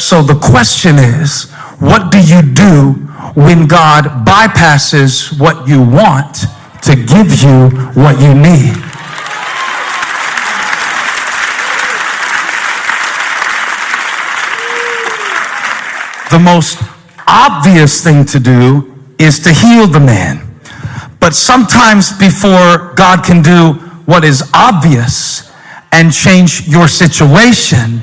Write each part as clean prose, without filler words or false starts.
So the question is, what do you do when God bypasses what you want to give you what you need? The most obvious thing to do is to heal the man. But sometimes before God can do what is obvious and change your situation,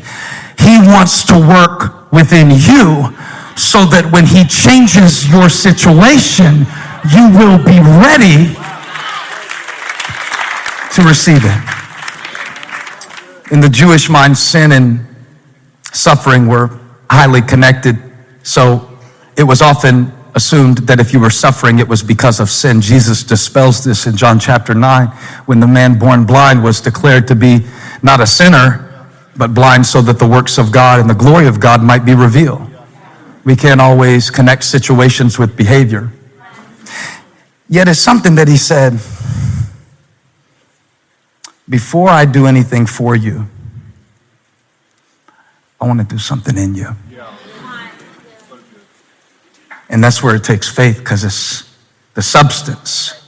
he wants to work within you so that when he changes your situation, you will be ready to receive it. In the Jewish mind, sin and suffering were highly connected. So it was often assumed that if you were suffering, it was because of sin. Jesus dispels this in John chapter 9, when the man born blind was declared to be not a sinner, but blind so that the works of God and the glory of God might be revealed. We can't always connect situations with behavior. Yet it's something that he said, before I do anything for you, I want to do something in you. And that's where it takes faith, because it's the substance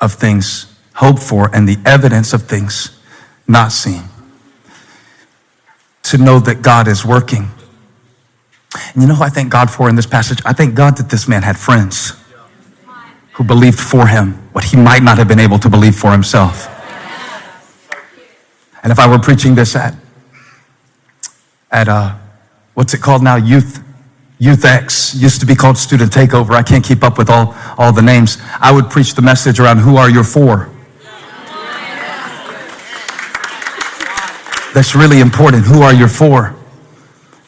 of things hoped for and the evidence of things not seen. To know that God is working. And you know who I thank God for in this passage? I thank God that this man had friends who believed for him what he might not have been able to believe for himself. And if I were preaching this at what's it called now? Youth X, used to be called Student Takeover. I can't keep up with all the names. I would preach the message around who are your for. That's really important. Who are your for?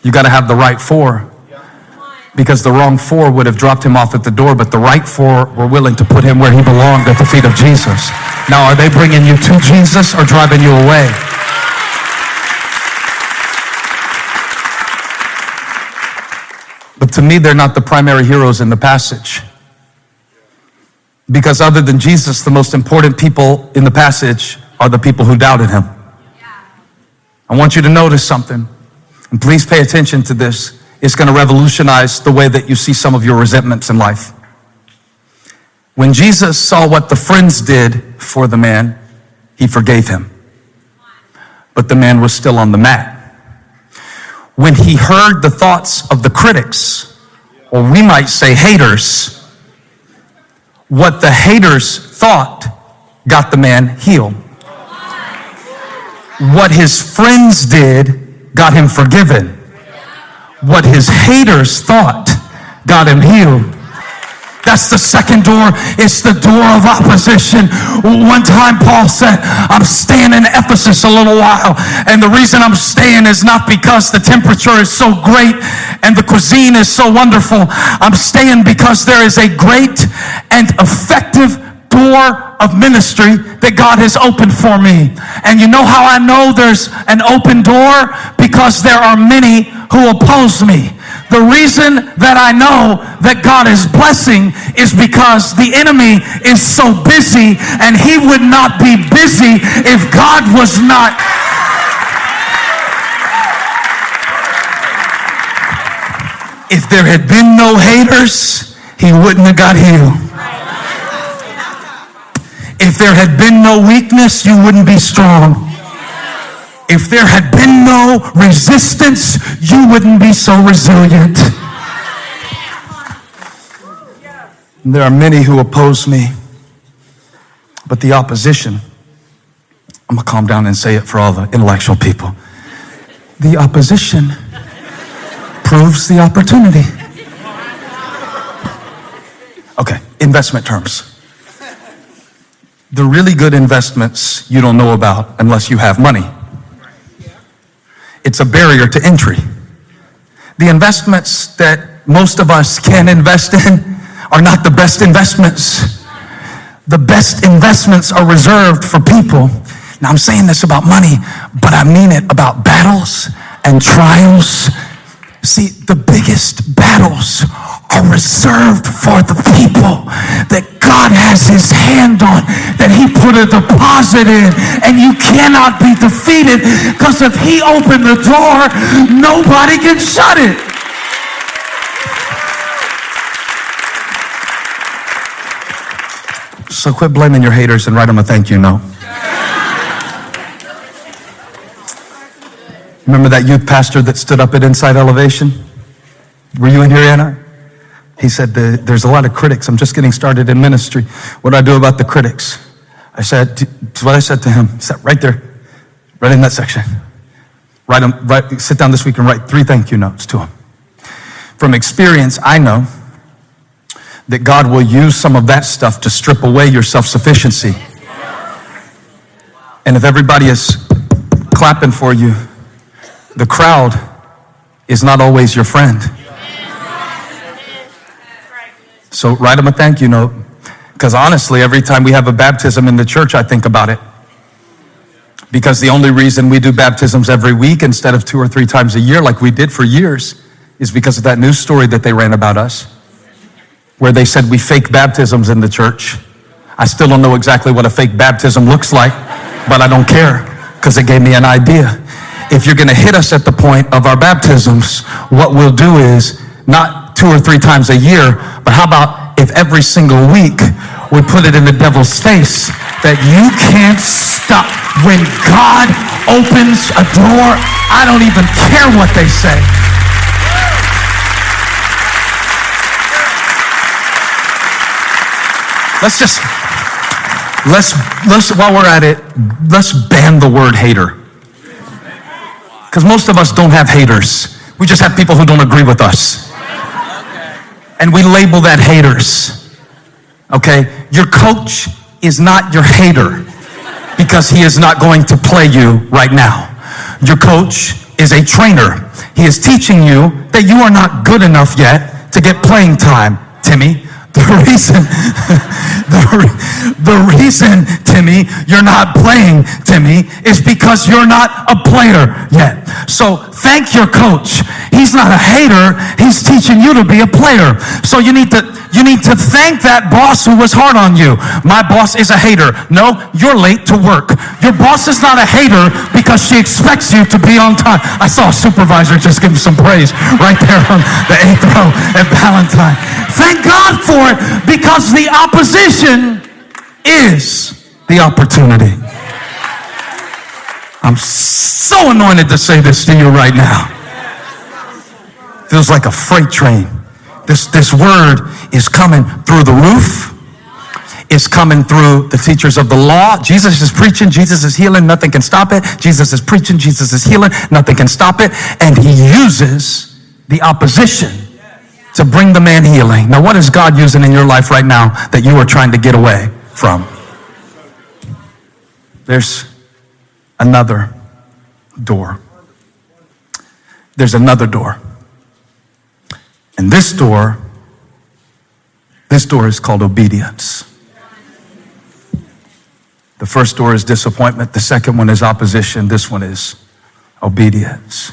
You got to have the right for. Because the wrong for would have dropped him off at the door, but the right for were willing to put him where he belonged, at the feet of Jesus. Now, are they bringing you to Jesus or driving you away? But to me, they're not the primary heroes in the passage. Because other than Jesus, the most important people in the passage are the people who doubted him. I want you to notice something, and please pay attention to this. It's going to revolutionize the way that you see some of your resentments in life. When Jesus saw what the friends did for the man, he forgave him. But the man was still on the mat. When he heard the thoughts of the critics, or we might say haters, what the haters thought got the man healed. What his friends did got him forgiven. What his haters thought got him healed. That's the second door. It's the door of opposition. One time Paul said, I'm staying in Ephesus a little while. And the reason I'm staying is not because the temperature is so great and the cuisine is so wonderful. I'm staying because there is a great and effective door of ministry that God has opened for me. And you know how I know there's an open door? Because there are many who oppose me. The reason that I know that God is blessing is because the enemy is so busy, and he would not be busy if God was not. If there had been no haters, he wouldn't have got healed. If there had been no weakness, you wouldn't be strong. If there had been no resistance, you wouldn't be so resilient. There are many who oppose me, but the opposition, I'm going to calm down and say it for all the intellectual people. The opposition proves the opportunity. Okay, investment terms. The really good investments you don't know about unless you have money. It's a barrier to entry. The investments that most of us can invest in are not the best investments. The best investments are reserved for people. Now, I'm saying this about money, but I mean it about battles and trials. See, the biggest battles are reserved for the people that God has his hand on, that he put a deposit in, and you cannot be defeated, because if he opened the door, nobody can shut it. So quit blaming your haters and write them a thank you note. Remember that youth pastor that stood up at Inside Elevation? Were you in here, Anna? He said, there's a lot of critics. I'm just getting started in ministry. What do I do about the critics? I said, what I said to him, he said, right there, right in that section. Sit down this week and write 3 thank you notes to him. From experience, I know that God will use some of that stuff to strip away your self-sufficiency. And if everybody is clapping for you, the crowd is not always your friend. So write them a thank you note. Because honestly, every time we have a baptism in the church, I think about it. Because the only reason we do baptisms every week instead of 2 or 3 times a year like we did for years is because of that news story that they ran about us, where they said we fake baptisms in the church. I still don't know exactly what a fake baptism looks like, but I don't care, because it gave me an idea. If you're going to hit us at the point of our baptisms, what we'll do is not 2 or 3 times a year, but how about if every single week we put it in the devil's face that you can't stop. When God opens a door, I don't even care what they say. Let's while we're at it, let's ban the word hater. Because most of us don't have haters. We just have people who don't agree with us. And we label that haters. Okay? Your coach is not your hater because he is not going to play you right now. Your coach is a trainer. He is teaching you that you are not good enough yet to get playing time, Timmy. The reason, Timmy, you're not playing, Timmy, is because you're not a player yet. So thank your coach. He's not a hater. He's teaching you to be a player. So you need to thank that boss who was hard on you. My boss is a hater. No, you're late to work. Your boss is not a hater because she expects you to be on time. I saw a supervisor just give him some praise right there on the 8th row at Valentine. Thank God for it, because the opposition is the opportunity. I'm so anointed to say this to you right now. Feels like a freight train. This word is coming through the roof. It's coming through the teachers of the law. Jesus is preaching. Jesus is healing. Nothing can stop it. Jesus is preaching. Jesus is healing. Nothing can stop it. And he uses the opposition to bring the man healing. Now, what is God using in your life right now that you are trying to get away from? There's another door. There's another door. And this door is called obedience. The first door is disappointment. The second one is opposition. This one is obedience.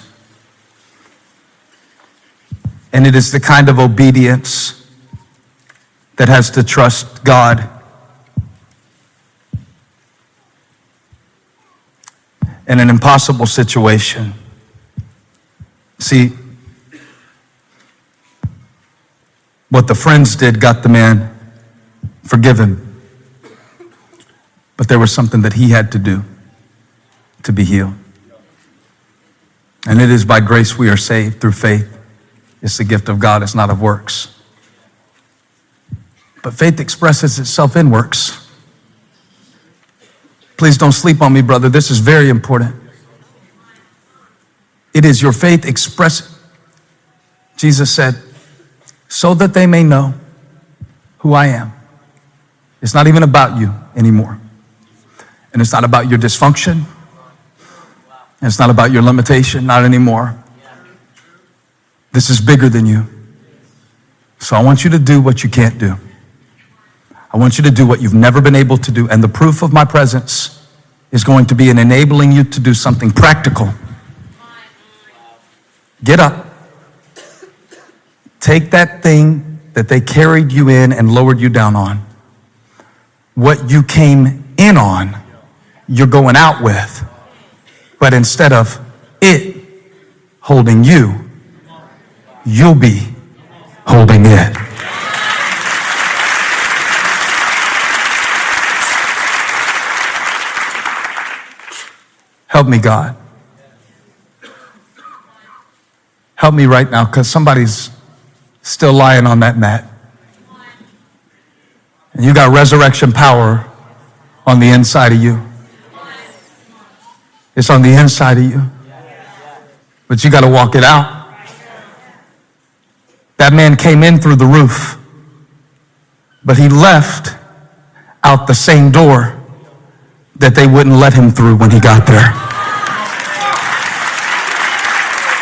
And it is the kind of obedience that has to trust God in an impossible situation. See, what the friends did got the man forgiven. But there was something that he had to do to be healed. And it is by grace we are saved through faith. It's the gift of God. It's not of works. But faith expresses itself in works. Please don't sleep on me, brother. This is very important. It is your faith express. Jesus said, so that they may know who I am. It's not even about you anymore. And it's not about your dysfunction. And it's not about your limitation, not anymore. This is bigger than you. So I want you to do what you can't do. I want you to do what you've never been able to do. And the proof of my presence is going to be in enabling you to do something practical. Get up. Take that thing that they carried you in and lowered you down on. What you came in on, you're going out with. But instead of it holding you, you'll be holding it. Help me, God. Help me right now, because somebody's still lying on that mat. And you got resurrection power on the inside of you. It's on the inside of you. But you got to walk it out. That man came in through the roof, but he left out the same door that they wouldn't let him through when he got there.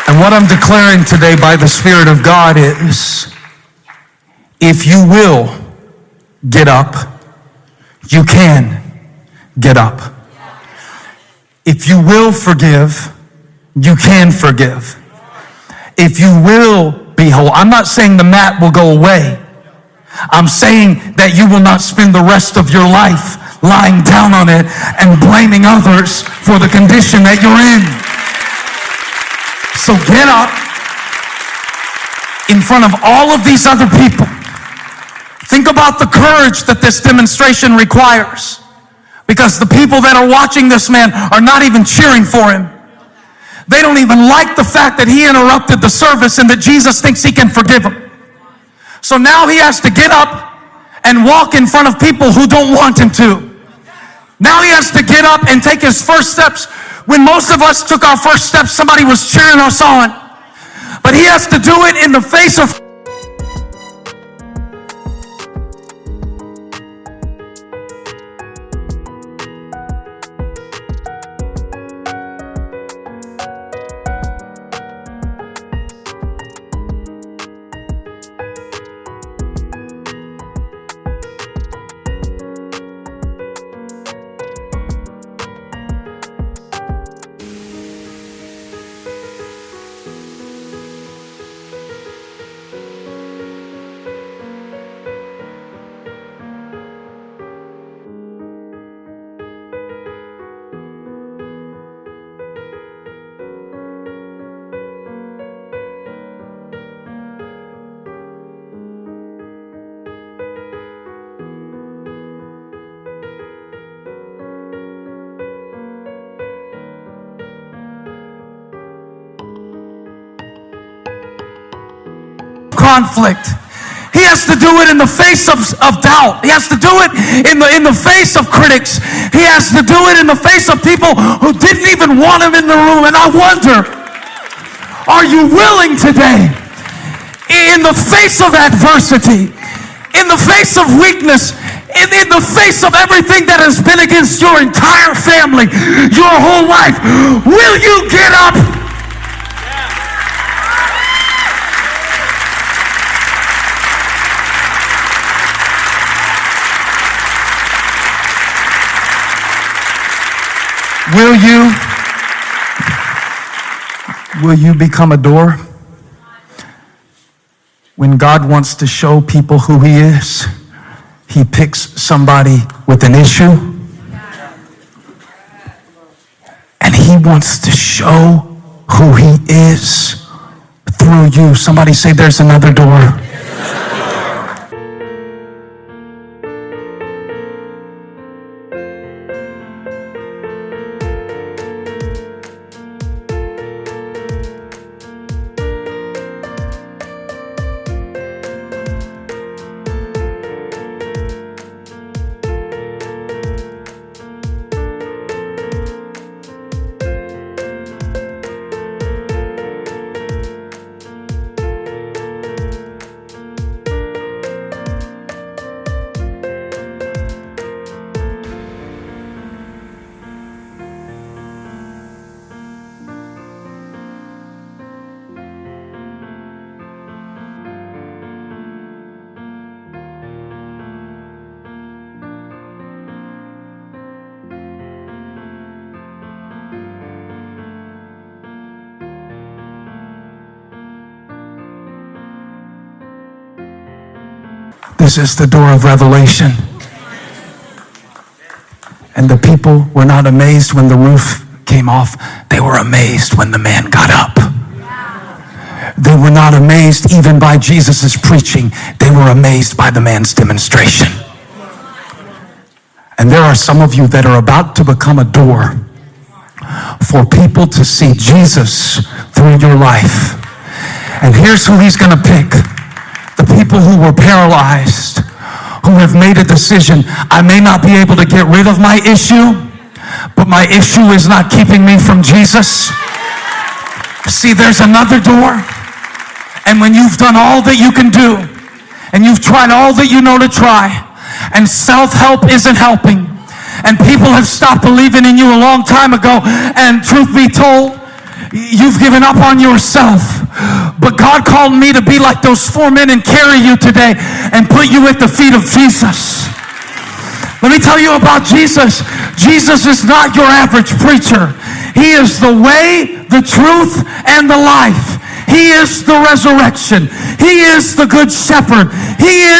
And what I'm declaring today by the Spirit of God is, if you will get up, you can get up. If you will forgive, you can forgive. If you will be whole, I'm not saying the mat will go away. I'm saying that you will not spend the rest of your life lying down on it and blaming others for the condition that you're in. So get up in front of all of these other people. Think about the courage that this demonstration requires, because the people that are watching this man are not even cheering for him. They don't even like the fact that he interrupted the service and that Jesus thinks he can forgive him. So now he has to get up and walk in front of people who don't want him to. Now he has to get up and take his first steps. When most of us took our first steps, somebody was cheering us on. But he has to do it in the face of conflict. He has to do it in the face of doubt. He has to do it in the face of critics. He has to do it in the face of people who didn't even want him in the room. And I wonder, are you willing today, in the face of adversity, in the face of weakness, in the face of everything that has been against your entire family, your whole life, will you get up? Will you become a door? When God wants to show people who he is, he picks somebody with an issue, and he wants to show who he is through you. Somebody say, there's another door. This is the door of revelation. And the people were not amazed when the roof came off. They were amazed when the man got up. They were not amazed even by Jesus' preaching. They were amazed by the man's demonstration. And there are some of you that are about to become a door for people to see Jesus through your life. And here's who he's going to pick. The people who were paralyzed, who have made a decision. I may not be able to get rid of my issue, but my issue is not keeping me from Jesus. See, there's another door. And when you've done all that you can do, and you've tried all that you know to try, and self-help isn't helping, and people have stopped believing in you a long time ago, and truth be told, you've given up on yourself. But God called me to be like those 4 men and carry you today and put you at the feet of Jesus. Let me tell you about Jesus. Jesus is not your average preacher. He is the way, the truth, and the life. He is the resurrection. He is the good shepherd. He is